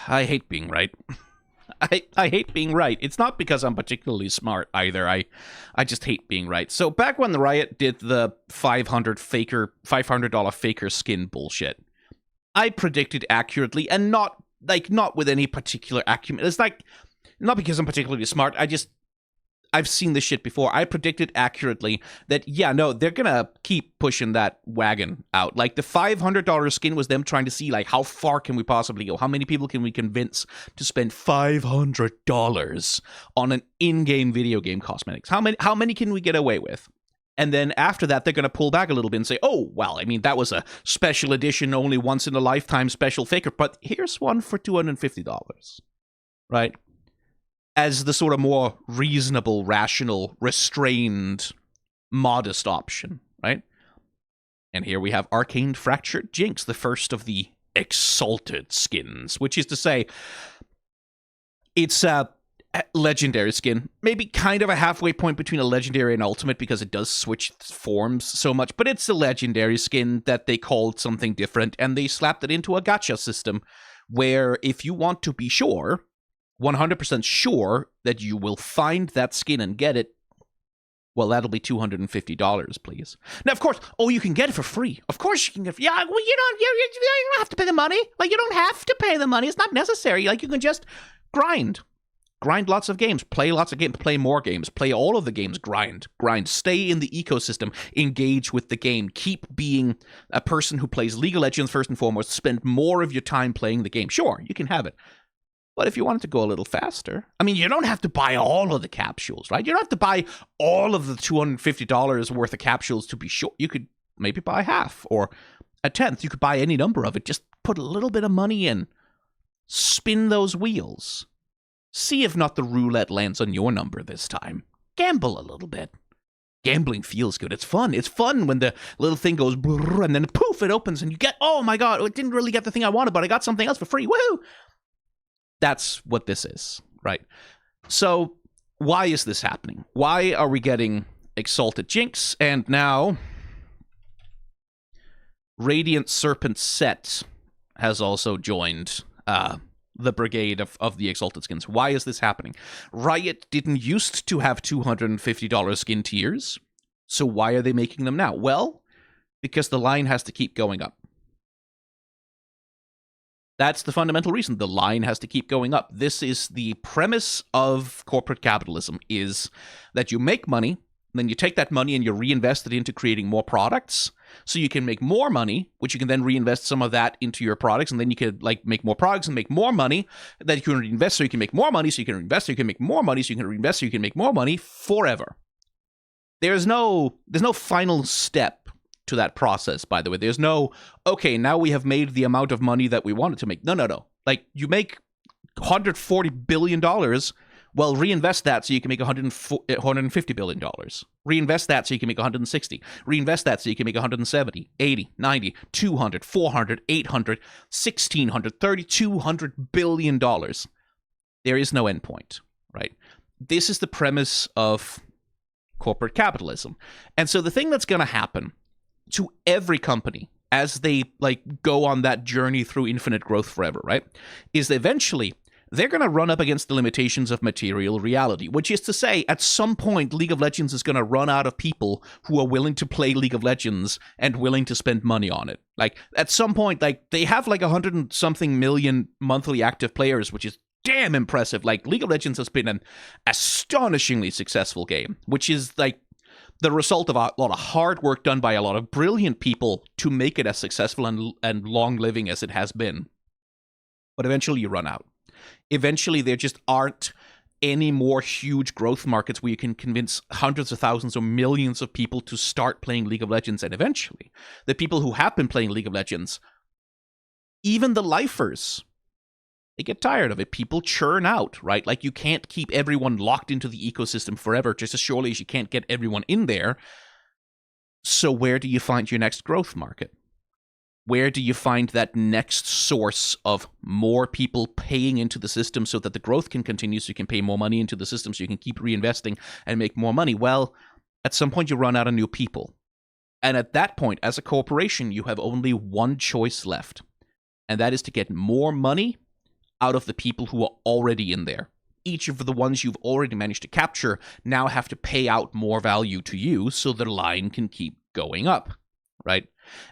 I hate being right. I hate being right. It's not because I'm particularly smart either. I just hate being right. So back when the Riot did the $500 faker skin bullshit, I predicted accurately, and not with any particular acumen. It's like not because I'm particularly smart. I've seen this shit before. I predicted accurately that, yeah, no, they're gonna keep pushing that wagon out. Like, the $500 skin was them trying to see, like, how far can we possibly go? How many people can we convince to spend $500 on an in-game video game cosmetics? How many can we get away with? And then after that, they're going to pull back a little bit and say, oh, well, I mean, that was a special edition, only once in a lifetime special faker, but here's one for $250, right? As the sort of more reasonable, rational, restrained, modest option, right? And here we have Arcane Fractured Jinx, the first of the exalted skins, which is to say, it's a legendary skin, maybe kind of a halfway point between a legendary and ultimate, because it does switch forms so much, but it's a legendary skin that they called something different, and they slapped it into a gacha system, where if you want to be sure, 100% sure that you will find that skin and get it, well, that'll be $250, please. Now, of course, you can get it for free. Of course you can get it. Yeah, well, you don't have to pay the money. Like, you don't have to pay the money. It's not necessary. Like, you can just grind. Grind lots of games. Play lots of games. Play more games. Play all of the games. Grind. Stay in the ecosystem. Engage with the game. Keep being a person who plays League of Legends first and foremost. Spend more of your time playing the game. Sure, you can have it. But if you wanted to go a little faster, I mean, you don't have to buy all of the capsules, right? You don't have to buy all of the $250 worth of capsules to be sure. You could maybe buy half or a tenth. You could buy any number of it. Just put a little bit of money in. Spin those wheels. See if not the roulette lands on your number this time. Gamble a little bit. Gambling feels good. It's fun. It's fun when the little thing goes brrr, and then poof, it opens and you get, oh my god, I didn't really get the thing I wanted, but I got something else for free. Woohoo! That's what this is, right? So, why is this happening? Why are we getting Exalted Jinx? And now, Radiant Serpent Set has also joined the brigade of the Exalted Skins. Why is this happening? Riot didn't used to have $250 skin tiers, so why are they making them now? Well, because the line has to keep going up. That's the fundamental reason. The line has to keep going up. This is the premise of corporate capitalism, is that you make money, then you take that money and you reinvest it into creating more products, so you can make more money, which you can then reinvest some of that into your products, and then you could make more products and make more money that you can reinvest, so you can make more money, so you can reinvest, so you can make more money, so you can reinvest, so you can make more money forever. There's no final step to that process, by the way. There's no, okay, now we have made the amount of money that we wanted to make. No. Like, you make $140 billion, well, reinvest that so you can make $150 billion. Reinvest that so you can make 160. Reinvest that so you can make 170, 80, 90, 200, 400, 800, 1600, $3,200 billion. There is no end point, right? This is the premise of corporate capitalism. And so the thing that's going to happen to every company as they go on that journey through infinite growth forever, right, is eventually they're going to run up against the limitations of material reality, which is to say, at some point, League of Legends is going to run out of people who are willing to play League of Legends and willing to spend money on it. Like, at some point, they have 100 and something million monthly active players, which is damn impressive. Like, League of Legends has been an astonishingly successful game, which is the result of a lot of hard work done by a lot of brilliant people to make it as successful and long-living as it has been. But eventually you run out. Eventually there just aren't any more huge growth markets where you can convince hundreds of thousands or millions of people to start playing League of Legends. And eventually, the people who have been playing League of Legends, even the lifers, they get tired of it. People churn out, right? Like, you can't keep everyone locked into the ecosystem forever, just as surely as you can't get everyone in there. So where do you find your next growth market? Where do you find that next source of more people paying into the system so that the growth can continue, so you can pay more money into the system, so you can keep reinvesting and make more money? Well, at some point you run out of new people. And at that point, as a corporation, you have only one choice left. And that is to get more money out of the people who are already in there. Each of the ones you've already managed to capture now have to pay out more value to you so the line can keep going up, right?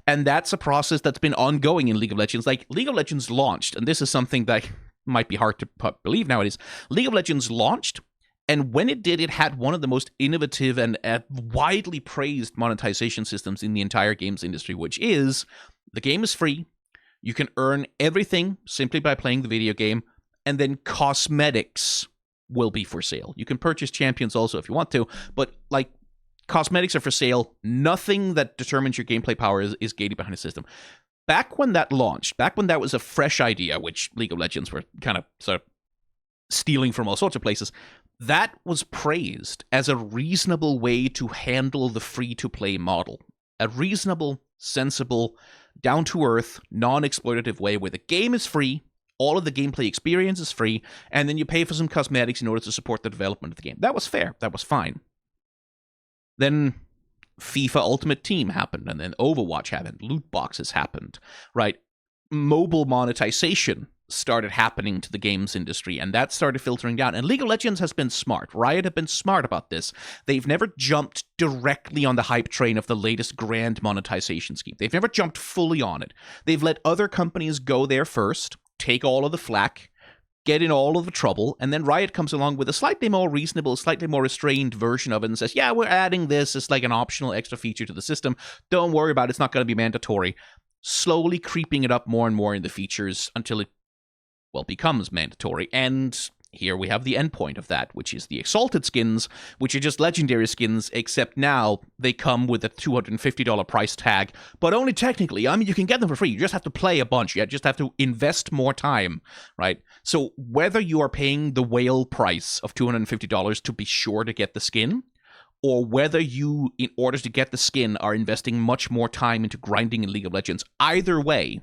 And that's a process that's been ongoing in League of Legends. Like, League of Legends launched, and this is something that might be hard to believe nowadays. League of Legends launched, and when it did, it had one of the most innovative and widely praised monetization systems in the entire games industry, which is the game is free. You can earn everything simply by playing the video game, and then cosmetics will be for sale. You can purchase champions also if you want to, but like, cosmetics are for sale. Nothing that determines your gameplay power is gated behind the system. Back when that launched, back when that was a fresh idea, which League of Legends were kind of sort of stealing from all sorts of places, that was praised as a reasonable way to handle the free-to-play model. A reasonable, sensible, down-to-earth, non-exploitative way where the game is free, all of the gameplay experience is free, and then you pay for some cosmetics in order to support the development of the game. That was fair. That was fine. Then FIFA Ultimate Team happened, and then Overwatch happened. Loot boxes happened, right? Mobile monetization started happening to the games industry, and that started filtering down. And League of Legends has been smart. Riot have been smart about this. They've never jumped directly on the hype train of the latest grand monetization scheme. They've never jumped fully on it. They've let other companies go there first, take all of the flack, get in all of the trouble, and then Riot comes along with a slightly more reasonable, slightly more restrained version of it and says, yeah, we're adding this as like an optional extra feature to the system. Don't worry about it. It's not going to be mandatory. Slowly creeping it up more and more in the features until it, well, becomes mandatory. And here we have the endpoint of that, which is the Exalted skins, which are just legendary skins, except now they come with a $250 price tag, but only technically. I mean, you can get them for free. You just have to play a bunch. You just have to invest more time, right? So whether you are paying the whale price of $250 to be sure to get the skin, or whether you, in order to get the skin, are investing much more time into grinding in League of Legends, either way,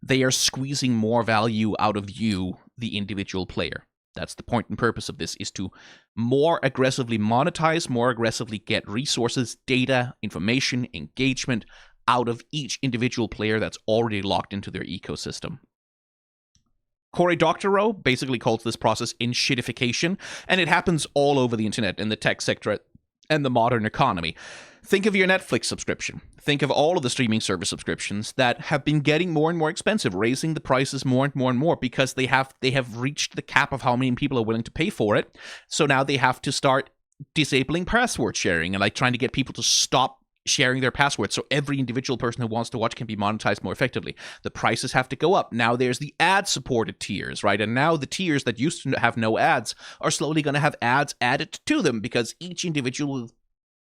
they are squeezing more value out of you, the individual player. That's the point and purpose of this, is to more aggressively monetize, more aggressively get resources, data, information, engagement out of each individual player that's already locked into their ecosystem. Cory Doctorow basically calls this process enshittification, and it happens all over the internet, in the tech sector, and the modern economy. Think of your Netflix subscription. Think of all of the streaming service subscriptions that have been getting more and more expensive, raising the prices more and more and more because they have reached the cap of how many people are willing to pay for it. So now they have to start disabling password sharing and like trying to get people to stop sharing their passwords so every individual person who wants to watch can be monetized more effectively. The prices have to go up. Now there's the ad-supported tiers, right? And now the tiers that used to have no ads are slowly going to have ads added to them because each individual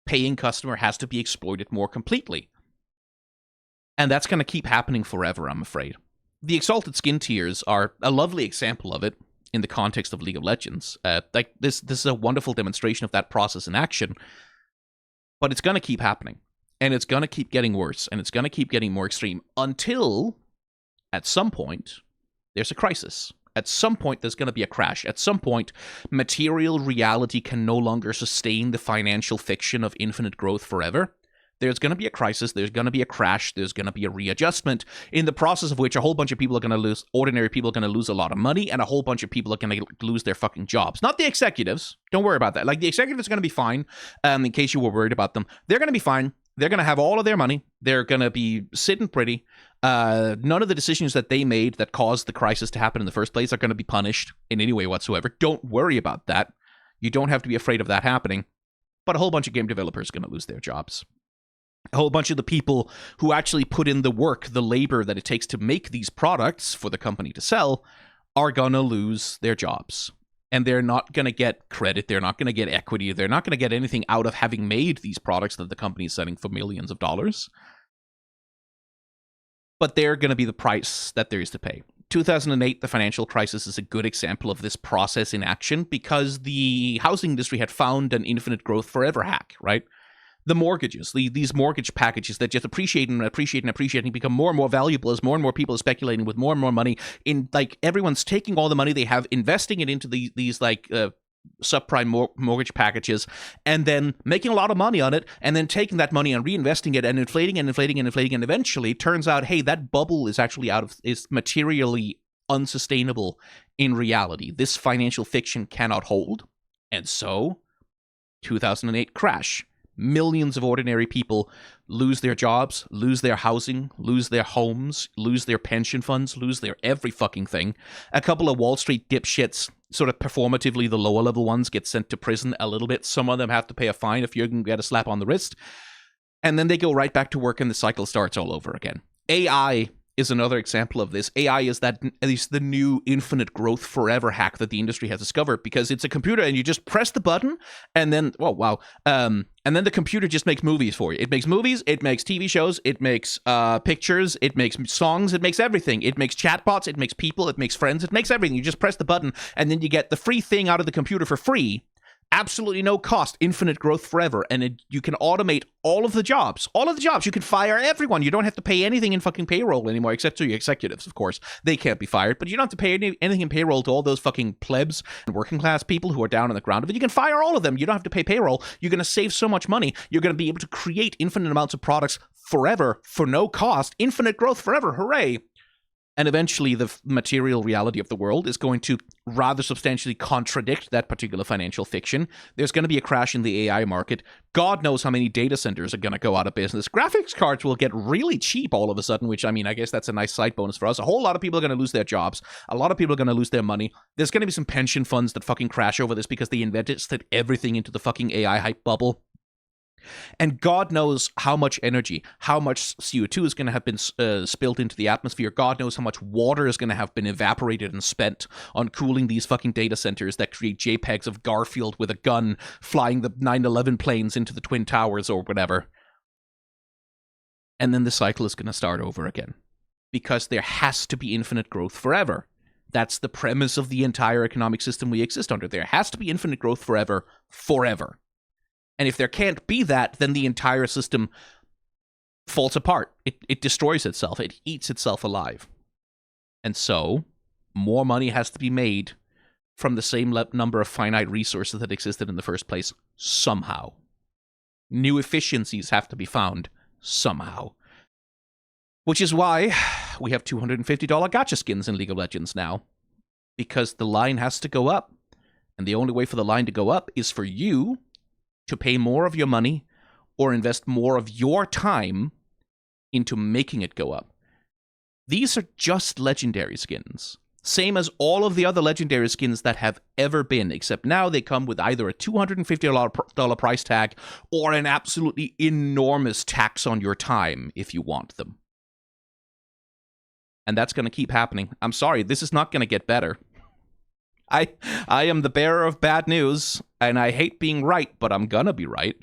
paying customer has to be exploited more completely. And that's going to keep happening forever, I'm afraid. The Exalted skin tiers are a lovely example of it in the context of League of Legends. Like this is a wonderful demonstration of that process in action. But it's going to keep happening, and it's going to keep getting worse, and it's going to keep getting more extreme until, at some point, there's a crisis. At some point, there's going to be a crash. At some point, material reality can no longer sustain the financial fiction of infinite growth forever. There's going to be a crisis, there's going to be a crash, there's going to be a readjustment, in the process of which a whole bunch of people are going to lose, ordinary people are going to lose a lot of money, and a whole bunch of people are going to lose their fucking jobs. Not the executives. Don't worry about that. Like, the executives are going to be fine, in case you were worried about them. They're going to be fine. They're going to have all of their money. They're going to be sitting pretty. None of the decisions that they made that caused the crisis to happen in the first place are going to be punished in any way whatsoever. Don't worry about that. You don't have to be afraid of that happening. But a whole bunch of game developers are going to lose their jobs. A whole bunch of the people who actually put in the work, the labor that it takes to make these products for the company to sell, are going to lose their jobs. And they're not going to get credit. They're not going to get equity. They're not going to get anything out of having made these products that the company is selling for millions of dollars. But they're going to be the price that there is to pay. 2008, the financial crisis, is a good example of this process in action because the housing industry had found an infinite growth forever hack, right? The mortgages, these mortgage packages that just appreciate and appreciate and appreciate and become more and more valuable as more and more people are speculating with more and more money in, like, everyone's taking all the money they have, investing it into these subprime mortgage packages, and then making a lot of money on it, and then taking that money and reinvesting it and inflating and inflating and inflating, and eventually it turns out, hey, that bubble is actually is materially unsustainable in reality. This financial fiction cannot hold. And so, 2008 crash. Millions of ordinary people lose their jobs, lose their housing, lose their homes, lose their pension funds, lose their every fucking thing. A couple of Wall Street dipshits, sort of performatively, the lower level ones get sent to prison a little bit. Some of them have to pay a fine if you can get a slap on the wrist. And then they go right back to work and the cycle starts all over again. AI is another example of this. AI is the new infinite growth forever hack that the industry has discovered, because it's a computer and you just press the button and then, and then the computer just makes movies for you. It makes movies, it makes TV shows, it makes pictures, it makes songs, it makes everything. It makes chatbots, it makes people, it makes friends, it makes everything. You just press the button and then you get the free thing out of the computer for free. Absolutely no cost, infinite growth forever, and you can automate all of the jobs. All of the jobs. You can fire everyone. You don't have to pay anything in fucking payroll anymore, except to your executives, of course. They can't be fired, but you don't have to pay anything in payroll to all those fucking plebs and working class people who are down on the ground of it. You can fire all of them. You don't have to pay payroll. You're going to save so much money. You're going to be able to create infinite amounts of products forever for no cost. Infinite growth forever. Hooray. And eventually the material reality of the world is going to rather substantially contradict that particular financial fiction. There's going to be a crash in the AI market. God knows how many data centers are going to go out of business. Graphics cards will get really cheap all of a sudden, which, I mean, I guess that's a nice side bonus for us. A whole lot of people are going to lose their jobs. A lot of people are going to lose their money. There's going to be some pension funds that fucking crash over this because they invested everything into the fucking AI hype bubble. And God knows how much energy, how much CO2 is going to have been spilled into the atmosphere. God knows how much water is going to have been evaporated and spent on cooling these fucking data centers that create JPEGs of Garfield with a gun flying the 9/11 planes into the Twin Towers or whatever. And then the cycle is going to start over again. Because there has to be infinite growth forever. That's the premise of the entire economic system we exist under. There has to be infinite growth forever, forever. And if there can't be that, then the entire system falls apart. It destroys itself. It eats itself alive. And so, more money has to be made from the same number of finite resources that existed in the first place, somehow. New efficiencies have to be found, somehow. Which is why we have $250 gacha skins in League of Legends now. Because the line has to go up. And the only way for the line to go up is for you to pay more of your money or invest more of your time into making it go up. These are just legendary skins. Same as all of the other legendary skins that have ever been, except now they come with either a $250 price tag or an absolutely enormous tax on your time if you want them. And that's going to keep happening. I'm sorry, this is not going to get better. I am the bearer of bad news, and I hate being right, but I'm gonna be right.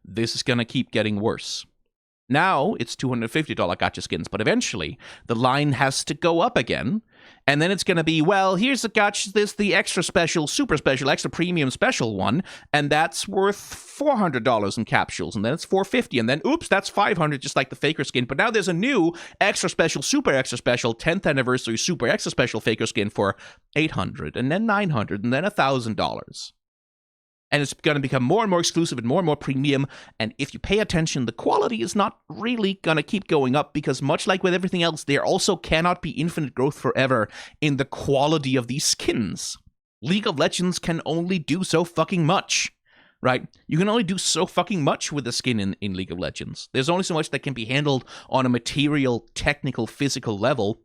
This is gonna keep getting worse. Now, it's $250 gacha skins, but eventually, the line has to go up again, and then it's gonna be, well, here's the gacha, the extra special, super special, extra premium special one, and that's worth $400 in capsules, and then it's $450, and then, oops, that's $500, just like the Faker skin, but now there's a new extra special, super extra special, 10th anniversary super extra special Faker skin for $800, and then $900, and then $1,000. And it's going to become more and more exclusive and more premium. And if you pay attention, the quality is not really going to keep going up because much like with everything else, there also cannot be infinite growth forever in the quality of these skins. League of Legends can only do so fucking much, right? You can only do so fucking much with the skin in League of Legends. There's only so much that can be handled on a material, technical, physical level.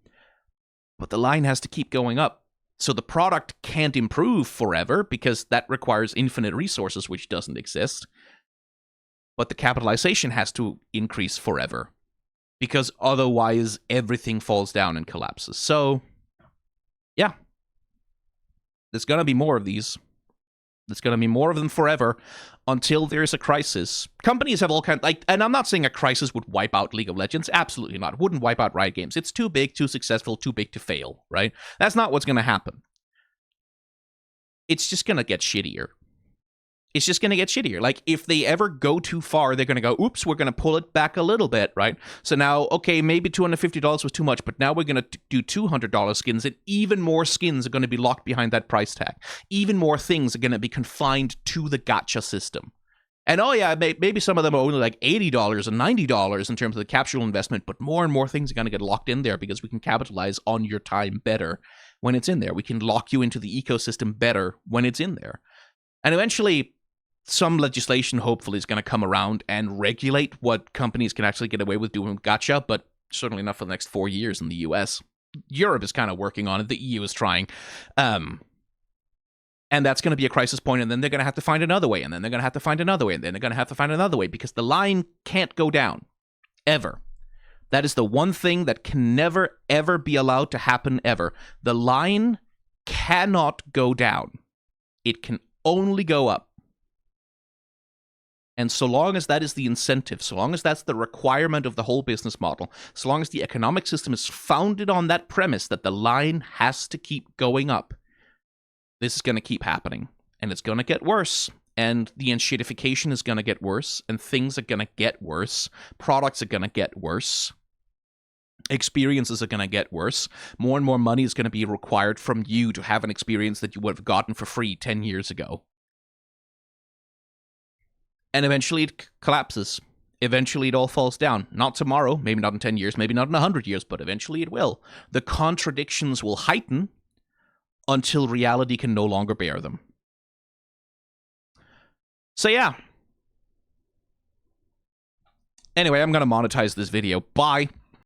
But the line has to keep going up. So the product can't improve forever because that requires infinite resources, which doesn't exist. But the capitalization has to increase forever because otherwise everything falls down and collapses. So, yeah. There's going to be more of these. There's going to be more of them forever until there's a crisis. Companies have all kinds, and I'm not saying a crisis would wipe out League of Legends. Absolutely not. It wouldn't wipe out Riot Games. It's too big, too successful, too big to fail, right? That's not what's going to happen. It's just going to get shittier. It's just going to get shittier. Like, if they ever go too far, they're going to go, oops, we're going to pull it back a little bit, right? So now, okay, maybe $250 was too much, but now we're going to do $200 skins, and even more skins are going to be locked behind that price tag. Even more things are going to be confined to the gacha system. And oh yeah, maybe some of them are only like $80 and $90 in terms of the capital investment, but more and more things are going to get locked in there because we can capitalize on your time better when it's in there. We can lock you into the ecosystem better when it's in there. And eventually, some legislation hopefully is going to come around and regulate what companies can actually get away with doing with Gacha, but certainly not for the next 4 years in the US. Europe is kind of working on it. The EU is trying. And that's going to be a crisis point, and then they're going to have to find another way, and then they're going to have to find another way, and then they're going to have to find another way, because the line can't go down. Ever. That is the one thing that can never, ever be allowed to happen, ever. The line cannot go down. It can only go up. And so long as that is the incentive, so long as that's the requirement of the whole business model, so long as the economic system is founded on that premise that the line has to keep going up, this is going to keep happening, and it's going to get worse, and the enshittification is going to get worse, and things are going to get worse, products are going to get worse, experiences are going to get worse, more and more money is going to be required from you to have an experience that you would have gotten for free 10 years ago. And eventually it collapses. Eventually it all falls down. Not tomorrow, maybe not in 10 years, maybe not in 100 years, but eventually it will. The contradictions will heighten until reality can no longer bear them. So yeah. Anyway, I'm going to monetize this video. Bye.